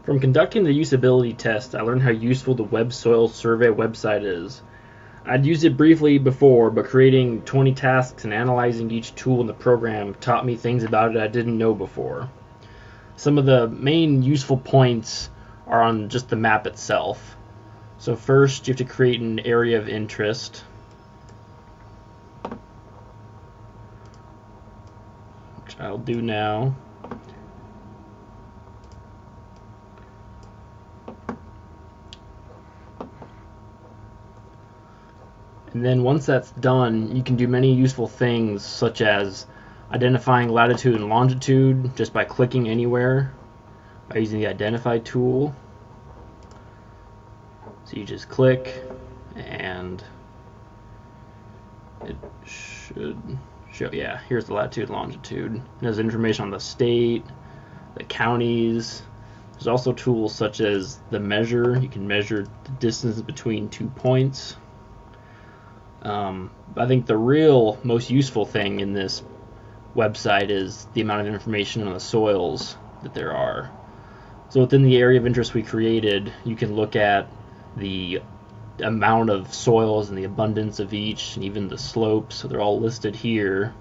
From conducting the usability test, I learned how useful the Web Soil Survey website is. I'd used it briefly before, but creating 20 tasks and analyzing each tool in the program taught me things about it I didn't know before. Some of the main useful points are on just the map itself. So first, you have to create an area of interest. Which I'll do now. And then once that's done, you can do many useful things, such as identifying latitude and longitude just by clicking anywhere by using the Identify tool. So you just click and it should show, yeah, here's the latitude and longitude. There's information on the state, the counties. There's also tools such as the measure. You can measure the distance between 2 points. I think the real most useful thing in this website is the amount of information on the soils that there are. So within the area of interest we created, you can look at the amount of soils and the abundance of each, and even the slopes. So they're all listed here.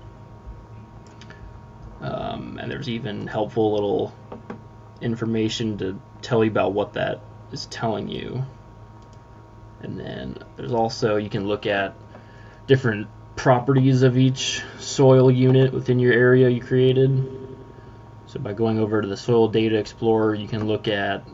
And there's even helpful little information to tell you about what that is telling you. And then there's also, you can look at different properties of each soil unit within your area you created. So by going over to the Soil Data Explorer, you can look at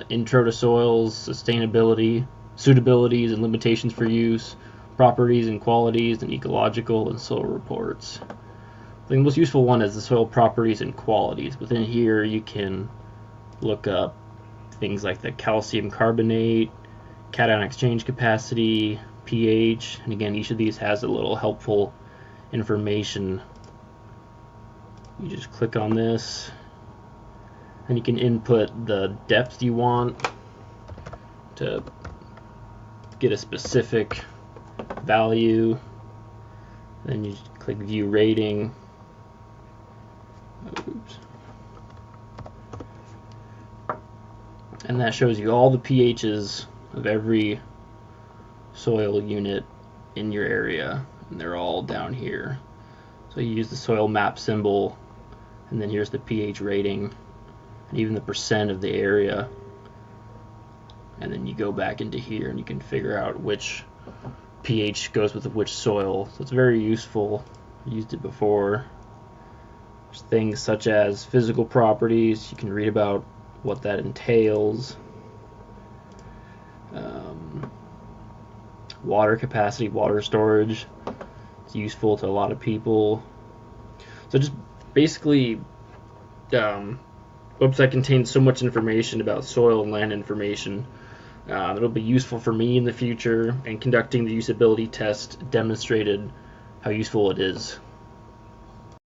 intro to soils, sustainability, suitabilities and limitations for use, properties and qualities, and ecological and soil reports. I think the most useful one is the soil properties and qualities. Within here, you can look up things like the calcium carbonate, cation exchange capacity, pH, and again, each of these has a little helpful information. You just click on this, and you can input the depth you want to get a specific value. Then you just click View Rating. Oops. And that shows you all the pHs of every soil unit in your area, and they're all down here. So you use the soil map symbol, and then here's the pH rating and even the percent of the area, and then you go back into here and you can figure out which pH goes with which soil. So it's very useful. I used it before. There's things such as physical properties. You can read about what that entails. Water capacity, water storage. It's useful to a lot of people. So just basically, website contains so much information about soil and land information. It'll be useful for me in the future, and conducting the usability test demonstrated how useful it is.